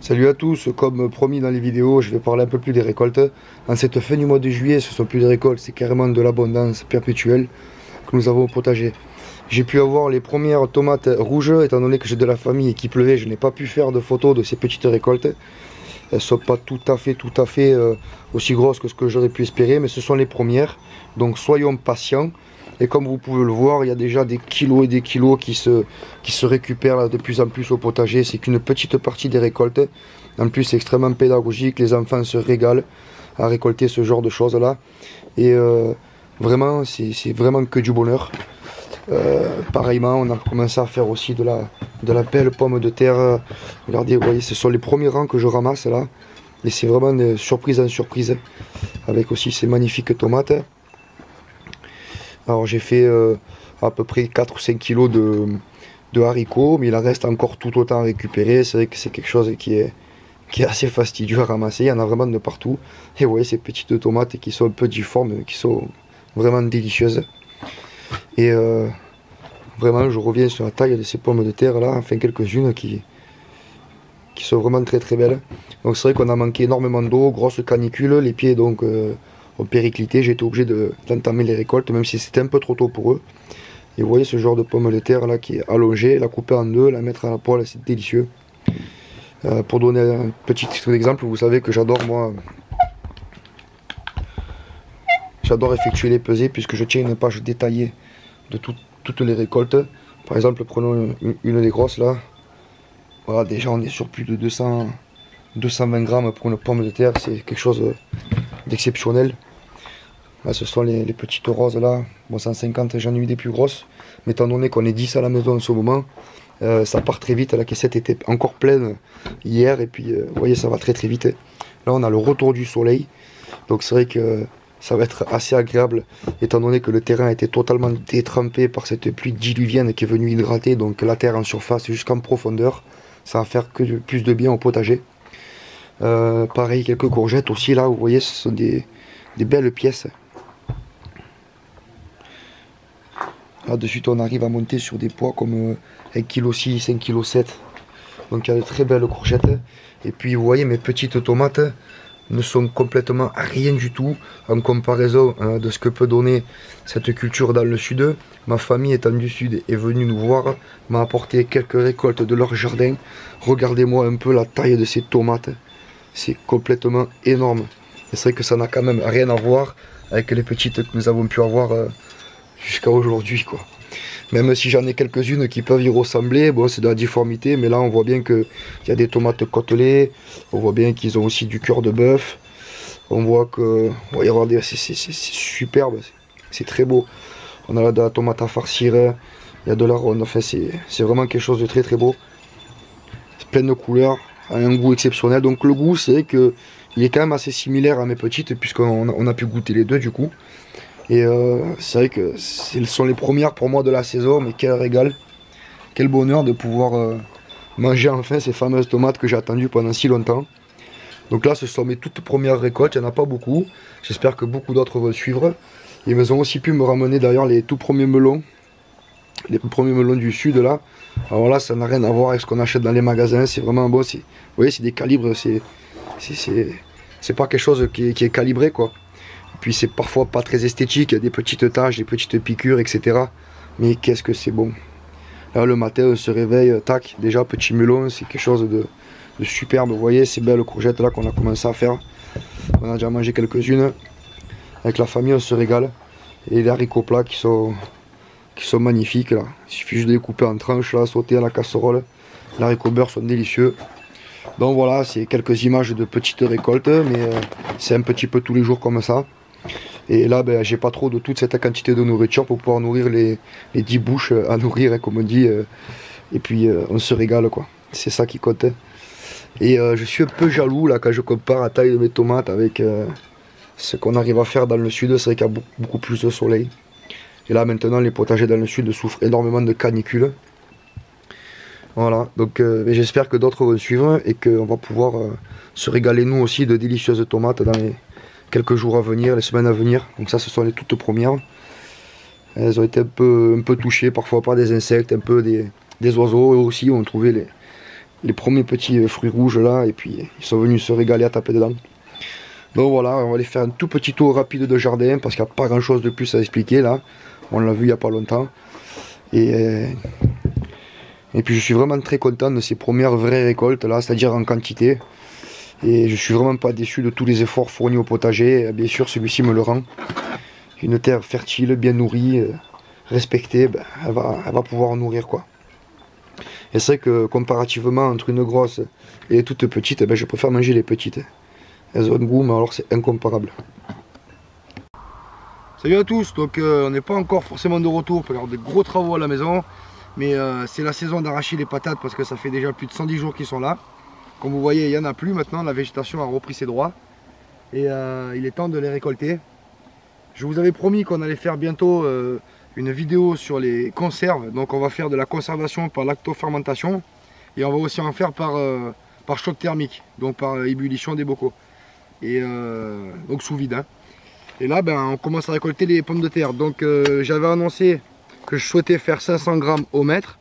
Salut à tous, comme promis dans les vidéos, je vais parler un peu plus des récoltes. En cette fin du mois de juillet, ce sont plus des récoltes, c'est carrément de l'abondance perpétuelle que nous avons au potager. J'ai pu avoir les premières tomates rouges, étant donné que j'ai de la famille et qu'il pleuvait, je n'ai pas pu faire de photos de ces petites récoltes. Elles ne sont pas tout à fait aussi grosses que ce que j'aurais pu espérer, mais ce sont les premières. Donc soyons patients. Et comme vous pouvez le voir, il y a déjà des kilos et des kilos qui se récupèrent là, de plus en plus au potager. C'est qu'une petite partie des récoltes. En plus, c'est extrêmement pédagogique. Les enfants se régalent à récolter ce genre de choses-là. Et vraiment, c'est vraiment que du bonheur. Pareillement, on a commencé à faire aussi de la belle pomme de terre. Regardez, vous voyez, ce sont les premiers rangs que je ramasse là. Et c'est vraiment de surprise en surprise. Avec aussi ces magnifiques tomates. Alors j'ai fait à peu près 4 ou 5 kilos de haricots, mais il en reste encore tout autant à récupérer. C'est vrai que c'est quelque chose qui est assez fastidieux à ramasser. Il y en a vraiment de partout. Et vous voyez ces petites tomates qui sont un peu difformes, qui sont vraiment délicieuses. Et vraiment je reviens sur la taille de ces pommes de terre là, enfin quelques-unes qui sont vraiment très très belles. Donc c'est vrai qu'on a manqué énormément d'eau, grosse canicule, les pieds donc ont périclité, j'ai été obligé d'entamer les récoltes, même si c'était un peu trop tôt pour eux. Et vous voyez ce genre de pomme de terre là qui est allongée, la couper en deux, la mettre à la poêle, c'est délicieux. Pour donner un petit exemple, vous savez que j'adore moi, j'adore effectuer les pesées puisque je tiens une page détaillée de toutes les récoltes. Par exemple, prenons une des grosses là. Voilà, déjà on est sur plus de 220 grammes pour une pomme de terre, c'est quelque chose d'exceptionnel. Là, ce sont les petites roses là. Bon, 150, j'en ai eu des plus grosses. Mais étant donné qu'on est 10 à la maison en ce moment, ça part très vite. La caissette était encore pleine hier. Et puis, vous voyez, ça va très très vite. Là, on a le retour du soleil. Donc, c'est vrai que ça va être assez agréable. Étant donné que le terrain a été totalement détrempé par cette pluie diluvienne qui est venue hydrater. Donc, la terre en surface jusqu'en profondeur. Ça va faire que plus de bien au potager. Pareil, quelques courgettes aussi là. Vous voyez, ce sont des belles pièces. Là de suite on arrive à monter sur des poids comme 1,6 kg, 1,7 kg. Donc il y a de très belles courgettes. Et puis vous voyez mes petites tomates ne sont complètement rien du tout en comparaison de ce que peut donner cette culture dans le sud. Ma famille étant du sud est venue nous voir, m'a apporté quelques récoltes de leur jardin. Regardez-moi un peu la taille de ces tomates. C'est complètement énorme. Et c'est vrai que ça n'a quand même rien à voir avec les petites que nous avons pu avoir jusqu'à aujourd'hui quoi. Même si j'en ai quelques-unes qui peuvent y ressembler, bon c'est de la difformité, mais là on voit bien qu'il y a des tomates côtelées, on voit bien qu'ils ont aussi du cœur de bœuf, on voit que, regardez, c'est superbe, c'est très beau. On a de la tomate à farcir, il y a de la ronde, enfin c'est vraiment quelque chose de très très beau. C'est plein de couleurs, un goût exceptionnel, donc le goût c'est vrai que il est quand même assez similaire à mes petites, puisqu'on a pu goûter les deux du coup. Et c'est vrai que ce sont les premières pour moi de la saison, mais quel régal, quel bonheur de pouvoir manger enfin ces fameuses tomates que j'ai attendues pendant si longtemps. Donc là ce sont mes toutes premières récoltes, il n'y en a pas beaucoup, j'espère que beaucoup d'autres vont suivre. Ils ont aussi pu me ramener d'ailleurs les tout premiers melons du sud là. Alors là ça n'a rien à voir avec ce qu'on achète dans les magasins, c'est vraiment bon, vous voyez c'est des calibres, c'est pas quelque chose qui est calibré quoi. Puis c'est parfois pas très esthétique, il y a des petites taches, des petites piqûres, etc. Mais qu'est-ce que c'est bon. Là le matin on se réveille, tac, déjà petit melon, c'est quelque chose de superbe. Vous voyez ces belles courgettes là qu'on a commencé à faire. On a déjà mangé quelques-unes. Avec la famille on se régale. Et les haricots plats qui sont magnifiques là. Il suffit juste de les couper en tranches là, sauter à la casserole. Les haricots beurre sont délicieux. Donc voilà, c'est quelques images de petites récoltes, mais c'est un petit peu tous les jours comme ça. Et là, ben, j'ai pas trop de toute cette quantité de nourriture pour pouvoir nourrir les 10 bouches à nourrir, comme on dit. Et puis, on se régale, quoi. C'est ça qui compte. Et je suis un peu jaloux, là, quand je compare la taille de mes tomates avec ce qu'on arrive à faire dans le sud. C'est vrai qu'il y a beaucoup plus de soleil. Et là, maintenant, les potagers dans le sud souffrent énormément de canicule. Voilà, donc j'espère que d'autres vont suivre et qu'on va pouvoir se régaler, nous aussi, de délicieuses tomates dans les quelques jours à venir, les semaines à venir. Donc ça, ce sont les toutes premières. Elles ont été un peu touchées parfois par des insectes, un peu des oiseaux. Eux aussi ont trouvé les premiers petits fruits rouges là, et puis ils sont venus se régaler à taper dedans. Donc voilà, on va aller faire un tout petit tour rapide de jardin, parce qu'il n'y a pas grand chose de plus à expliquer là. On l'a vu il n'y a pas longtemps. Et puis je suis vraiment très content de ces premières vraies récoltes là, c'est-à-dire en quantité. Et je suis vraiment pas déçu de tous les efforts fournis au potager. Et bien sûr, celui-ci me le rend. Une terre fertile, bien nourrie, respectée, ben, elle va pouvoir nourrir quoi. Et c'est vrai que comparativement entre une grosse et les toutes petites, ben, je préfère manger les petites. Elles ont un goût, mais alors c'est incomparable. Salut à tous, donc on n'est pas encore forcément de retour pour avoir des gros travaux à la maison. Mais c'est la saison d'arracher les patates parce que ça fait déjà plus de 110 jours qu'ils sont là. Comme vous voyez, il n'y en a plus maintenant, la végétation a repris ses droits. Et il est temps de les récolter. Je vous avais promis qu'on allait faire bientôt une vidéo sur les conserves. Donc on va faire de la conservation par lactofermentation. Et on va aussi en faire par choc thermique, donc par ébullition des bocaux. Et donc sous vide. Hein. Et là, ben, on commence à récolter les pommes de terre. Donc j'avais annoncé que je souhaitais faire 500 grammes au mètre,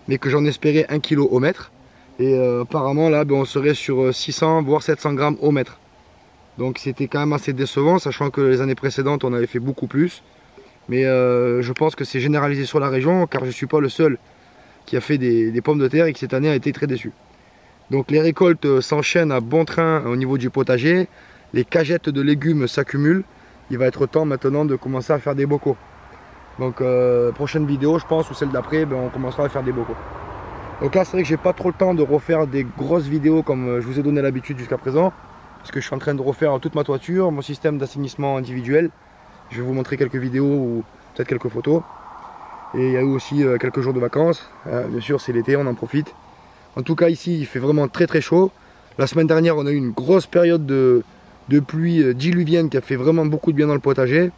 mais que j'en espérais 1 kg au mètre. Et apparemment là ben, on serait sur 600 voire 700 grammes au mètre. Donc c'était quand même assez décevant, sachant que les années précédentes on avait fait beaucoup plus. Mais je pense que c'est généralisé sur la région, car je ne suis pas le seul qui a fait des pommes de terre et qui cette année a été très déçu. Donc les récoltes s'enchaînent à bon train au niveau du potager. Les cagettes de légumes s'accumulent. Il va être temps maintenant de commencer à faire des bocaux. Donc prochaine vidéo je pense, ou celle d'après, ben, on commencera à faire des bocaux. Donc là c'est vrai que j'ai pas trop le temps de refaire des grosses vidéos comme je vous ai donné l'habitude jusqu'à présent. Parce que je suis en train de refaire toute ma toiture, mon système d'assainissement individuel. Je vais vous montrer quelques vidéos ou peut-être quelques photos. Et il y a eu aussi quelques jours de vacances. Bien sûr c'est l'été, on en profite. En tout cas ici il fait vraiment très très chaud. La semaine dernière on a eu une grosse période de pluie diluvienne qui a fait vraiment beaucoup de bien dans le potager.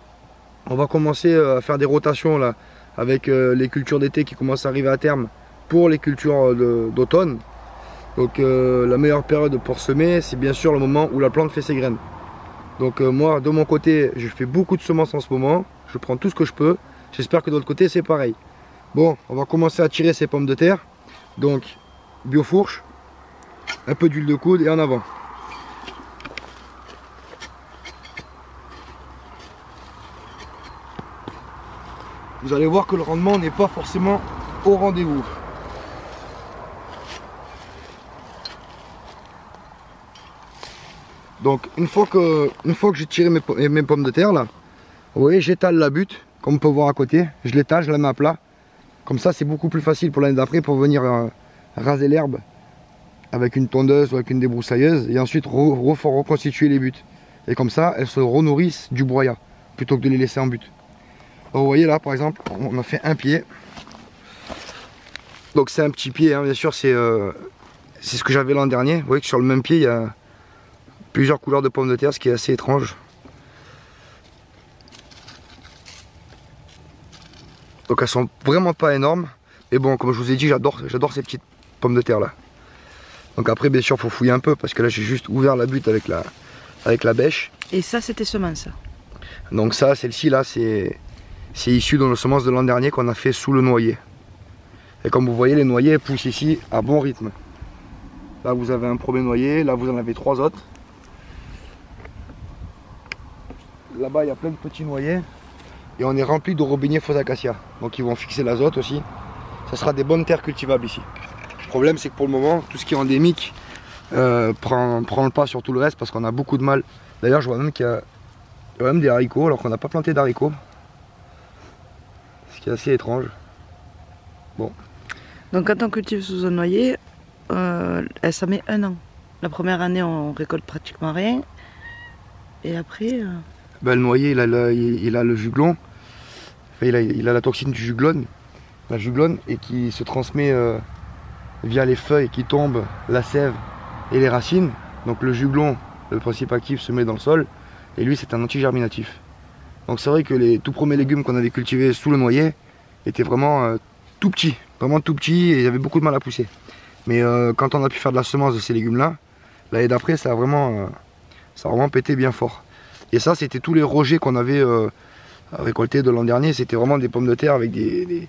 On va commencer à faire des rotations là avec les cultures d'été qui commencent à arriver à terme pour les cultures d'automne. Donc la meilleure période pour semer, c'est bien sûr le moment où la plante fait ses graines. Donc moi de mon côté je fais beaucoup de semences en ce moment. Je prends tout ce que je peux. J'espère que de l'autre côté c'est pareil. Bon, on va commencer à tirer ces pommes de terre. Donc biofourche, un peu d'huile de coude et en avant. Vous allez voir que le rendement n'est pas forcément au rendez-vous. Donc une fois que j'ai tiré mes pommes de terre là, vous voyez j'étale la butte, comme on peut voir à côté, je l'étale, je la mets à plat. Comme ça c'est beaucoup plus facile pour l'année d'après pour venir raser l'herbe avec une tondeuse ou avec une débroussailleuse et ensuite reconstituer les buttes. Et comme ça elles se renourrissent du broyat plutôt que de les laisser en butte. Donc, vous voyez là par exemple on a fait un pied. Donc c'est un petit pied hein, bien sûr c'est ce que j'avais l'an dernier. Vous voyez que sur le même pied il y a plusieurs couleurs de pommes de terre, ce qui est assez étrange. Donc elles sont vraiment pas énormes. Mais bon, comme je vous ai dit, j'adore ces petites pommes de terre là. Donc après, bien sûr, il faut fouiller un peu parce que là, j'ai juste ouvert la butte avec la bêche. Et ça, c'était semence. Donc ça, celle-ci là, c'est issu de nos semences de l'an dernier qu'on a fait sous le noyer. Et comme vous voyez, les noyers poussent ici à bon rythme. Là, vous avez un premier noyer, là, vous en avez 3 autres. Là-bas il y a plein de petits noyers et on est rempli de robiniers faux acacia, donc ils vont fixer l'azote aussi. Ça sera des bonnes terres cultivables ici. Le problème c'est que pour le moment tout ce qui est endémique prend le pas sur tout le reste parce qu'on a beaucoup de mal. D'ailleurs je vois même qu'il y a même des haricots alors qu'on n'a pas planté d'haricots, ce qui est assez étrange. Bon. Donc quand on cultive sous un noyer, ça met 1 an. La première année on récolte pratiquement rien et après... Ben, le noyer il a le juglon, enfin, il a la toxine du juglone, la juglone, et qui se transmet via les feuilles qui tombent, la sève et les racines. Donc le juglon, le principe actif, se met dans le sol et lui c'est un antigerminatif. Donc c'est vrai que les tout premiers légumes qu'on avait cultivés sous le noyer étaient vraiment tout petits et ils avaient beaucoup de mal à pousser. Mais quand on a pu faire de la semence de ces légumes là, l'année d'après ça a vraiment pété bien fort. Et ça, c'était tous les rejets qu'on avait récoltés de l'an dernier. C'était vraiment des pommes de terre avec des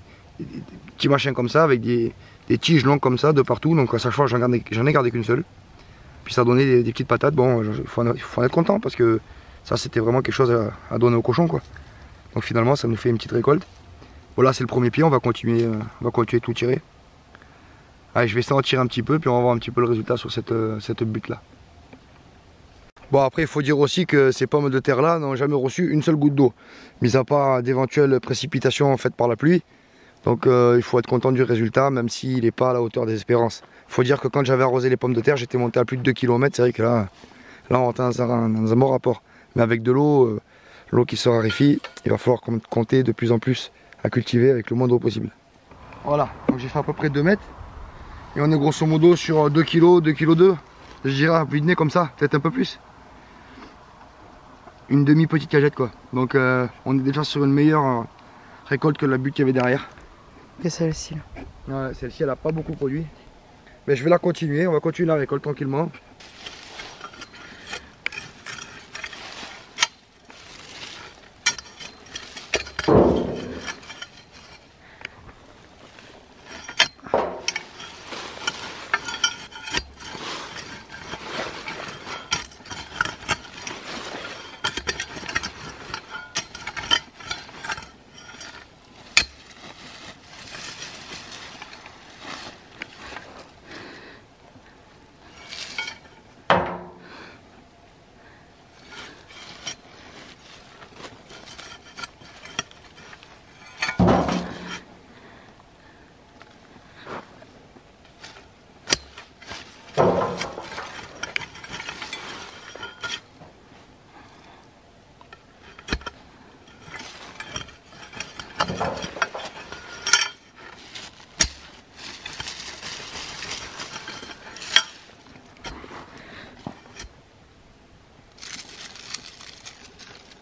petits machins comme ça, avec des des tiges longues comme ça de partout. Donc à chaque fois j'en ai gardé qu'une seule. Puis ça donnait des petites patates. Bon, il faut en être content parce que ça c'était vraiment quelque chose à donner aux cochons quoi. Donc finalement ça nous fait une petite récolte. Voilà, c'est le premier pied, on va continuer tout tirer. Allez, je vais essayer d'en tirer un petit peu puis on va voir un petit peu le résultat sur cette butte là. Bon, après il faut dire aussi que ces pommes de terre là n'ont jamais reçu une seule goutte d'eau, mis à part d'éventuelles précipitations faites par la pluie. Donc il faut être content du résultat même s'il n'est pas à la hauteur des espérances. Il faut dire que quand j'avais arrosé les pommes de terre, j'étais monté à plus de 2 km, c'est vrai que là on est dans un bon rapport. Mais avec de l'eau, l'eau qui se raréfie, il va falloir compter de plus en plus à cultiver avec le moins d'eau possible. Voilà, donc j'ai fait à peu près 2 mètres. Et on est grosso modo sur 2 kg, 2 kg 2. Je dirais à vue de nez comme ça, peut-être un peu plus. Une demi-petite cagette quoi. Donc on est déjà sur une meilleure récolte que la butte qu'il y avait derrière. Que celle-ci là. Ouais, celle-ci elle n'a pas beaucoup produit. Mais je vais la continuer, on va continuer la récolte tranquillement.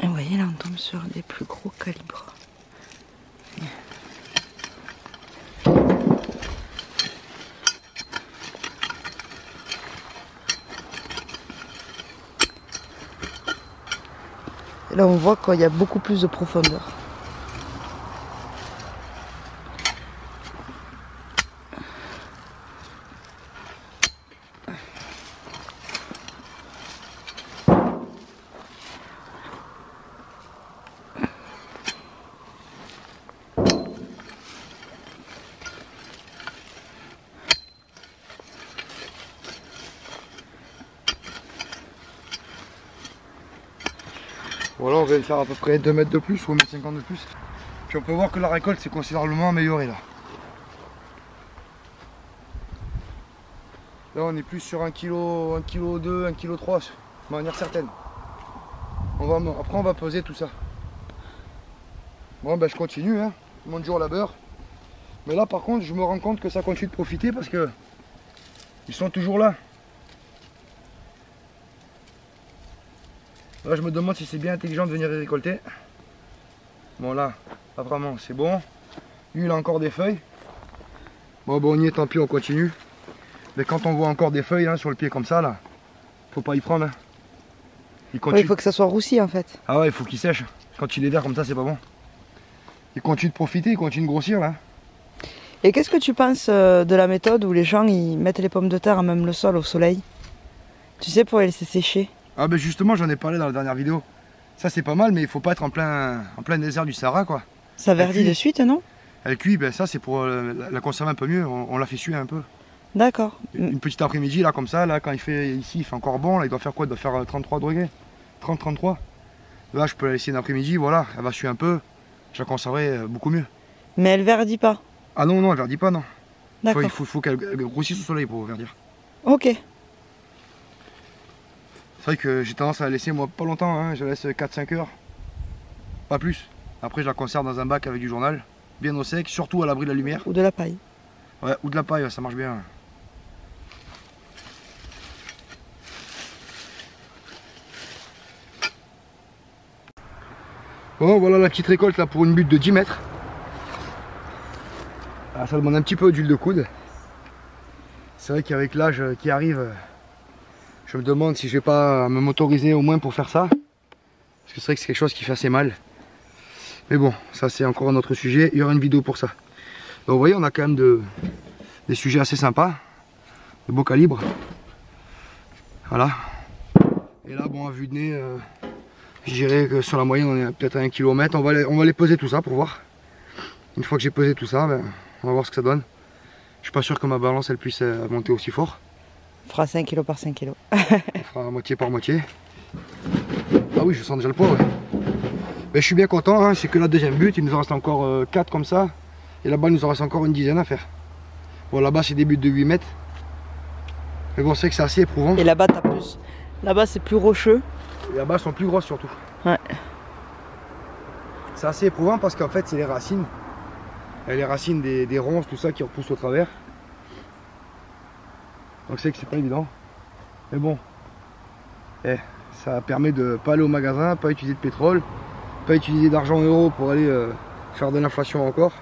Et vous voyez là on tombe sur des plus gros calibres. Et là on voit qu'il y a beaucoup plus de profondeur. Voilà, on vient de faire à peu près 2 mètres de plus ou 1,50 m de plus. Puis on peut voir que la récolte s'est considérablement améliorée là. Là on est plus sur 1 kg, 1 kg 2, 1 kg 3 de manière certaine. Après on va peser tout ça. Bon ben je continue, hein. Mon jour labeur. Mais là par contre je me rends compte que ça continue de profiter parce que ils sont toujours là. Là je me demande si c'est bien intelligent de venir les récolter. Bon là, vraiment c'est bon. Lui il a encore des feuilles. Bon on y est, tant pis, on continue. Mais quand on voit encore des feuilles hein, sur le pied comme ça là, faut pas y prendre. Hein. Il faut que ça soit roussi en fait. Ah ouais, il faut qu'il sèche. Quand il est vert comme ça c'est pas bon. Il continue de profiter, il continue de grossir là. Et qu'est-ce que tu penses de la méthode où les gens ils mettent les pommes de terre à même le sol au soleil? Tu sais, pour les laisser sécher. Ah ben justement j'en ai parlé dans la dernière vidéo. Ça c'est pas mal mais il faut pas être en plein désert du Sahara quoi. Ça verdit de suite non? Elle cuit, ben ça c'est pour la conserver un peu mieux, on la fait suer un peu. D'accord. Une petite après-midi là comme ça, là quand il fait ici il fait encore bon, là il doit faire quoi? Il doit faire 33 degrés, 30-33. Là je peux la laisser une après-midi, voilà, elle va suer un peu, je la conserverai beaucoup mieux. Mais elle verdit pas? Ah non, non, elle verdit pas non. D'accord. Il faut qu'elle grossisse au soleil pour verdir. Ok. C'est vrai que j'ai tendance à la laisser moi pas longtemps, hein. Je la laisse 4-5 heures, pas plus. Après je la conserve dans un bac avec du journal, bien au sec, surtout à l'abri de la lumière. Ou de la paille. Ouais, ou de la paille, ça marche bien. Bon voilà la petite récolte là pour une butte de 10 mètres. Ah, ça demande un petit peu d'huile de coude. C'est vrai qu'avec l'âge qui arrive, je me demande si je vais pas me motoriser au moins pour faire ça. Parce que c'est vrai que c'est quelque chose qui fait assez mal. Mais bon, ça c'est encore un autre sujet, il y aura une vidéo pour ça. Donc vous voyez, on a quand même de des sujets assez sympas, de beau calibre. Voilà. Et là, bon, à vue de nez, je dirais que sur la moyenne, on est peut-être à 1 km. On va les peser tout ça pour voir. Une fois que j'ai pesé tout ça, ben, on va voir ce que ça donne. Je suis pas sûr que ma balance elle puisse monter aussi fort. On fera 5 kg par 5 kg. On fera moitié par moitié. Ah oui, je sens déjà le poids, ouais. Mais je suis bien content, hein, c'est que la deuxième butte, il nous en reste encore 4 comme ça. Et là-bas, il nous en reste encore une dizaine à faire. Bon, là-bas, c'est des buttes de 8 mètres. Mais bon, c'est que c'est assez éprouvant. Et là-bas, t'as plus. Là-bas, c'est plus rocheux. Et là-bas, elles sont plus grosses surtout. Ouais. C'est assez éprouvant parce qu'en fait, c'est les racines. Et les racines des ronces, tout ça qui repoussent au travers. Donc c'est que c'est pas évident. Mais bon, ça permet de pas aller au magasin, pas utiliser de pétrole, pas utiliser d'argent en euros pour aller faire de l'inflation encore.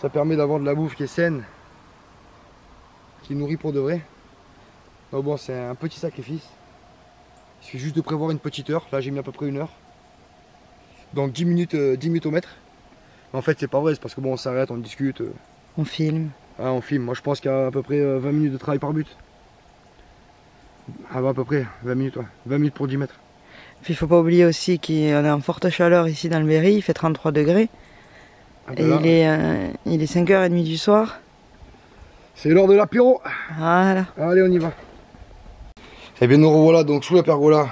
Ça permet d'avoir de la bouffe qui est saine, qui nourrit pour de vrai. Donc bon, c'est un petit sacrifice. Il suffit juste de prévoir une petite heure. Là, j'ai mis à peu près 1 heure. Donc 10 minutes au mètre. En fait, c'est pas vrai, c'est parce que bon, on s'arrête, on discute. On filme. Ah, on filme. Moi, je pense qu'il y a à peu près 20 minutes de travail par but. Ah, bah, à peu près 20 minutes, ouais. 20 minutes pour 10 mètres. Puis il faut pas oublier aussi qu'on est en forte chaleur ici dans le Berry, il fait 33 degrés. Et là, il est 5h30 du soir. C'est l'heure de l'apéro. Voilà. Allez, on y va. Et bien, nous revoilà donc sous la pergola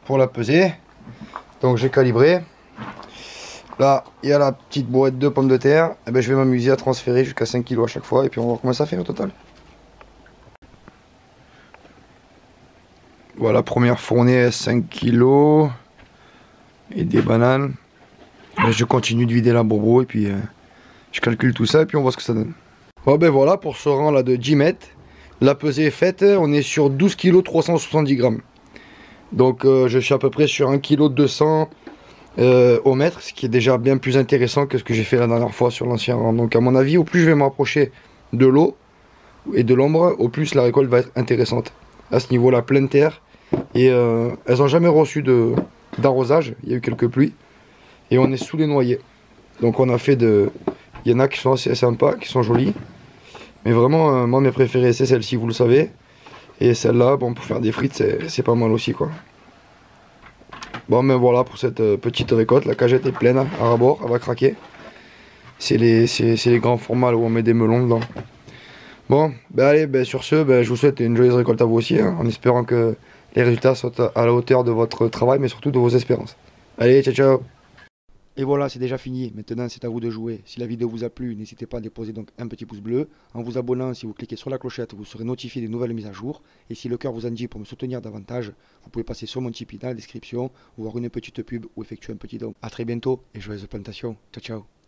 pour la peser. Donc, j'ai calibré. Là, il y a la petite boîte de pommes de terre. Et ben, je vais m'amuser à transférer jusqu'à 5 kg à chaque fois. Et puis, on va voir combien ça fait au total. Voilà, première fournée 5 kg. Et des bananes. Là, je continue de vider la bourbeau. Et puis, je calcule tout ça. Et puis, on voit ce que ça donne. Bon, ben voilà, pour ce rang là de 10 mètres. La pesée est faite. On est sur 12 kg 370 grammes. Donc, je suis à peu près sur 1 kg 200 au mètre, ce qui est déjà bien plus intéressant que ce que j'ai fait la dernière fois sur l'ancien rang. Donc à mon avis, au plus je vais me rapprocher de l'eau et de l'ombre, au plus la récolte va être intéressante. À ce niveau-là, pleine terre, et elles n'ont jamais reçu d'arrosage, il y a eu quelques pluies, et on est sous les noyers. Donc on a fait il y en a qui sont assez sympas, qui sont jolies, mais vraiment, moi mes préférées c'est celle-ci, vous le savez, et celle-là, bon, pour faire des frites, c'est pas mal aussi, quoi. Bon, ben voilà pour cette petite récolte. La cagette est pleine à ras-bord, elle va craquer. C'est les grands formats là, où on met des melons dedans. Bon, ben allez, ben sur ce, ben, je vous souhaite une joyeuse récolte à vous aussi, hein, en espérant que les résultats soient à la hauteur de votre travail, mais surtout de vos espérances. Allez, ciao ciao. Et voilà, c'est déjà fini. Maintenant, c'est à vous de jouer. Si la vidéo vous a plu, n'hésitez pas à déposer donc un petit pouce bleu. En vous abonnant, si vous cliquez sur la clochette, vous serez notifié des nouvelles mises à jour. Et si le cœur vous en dit pour me soutenir davantage, vous pouvez passer sur mon Tipeee dans la description, voir une petite pub ou effectuer un petit don. A très bientôt et joyeuse plantation. Ciao ciao.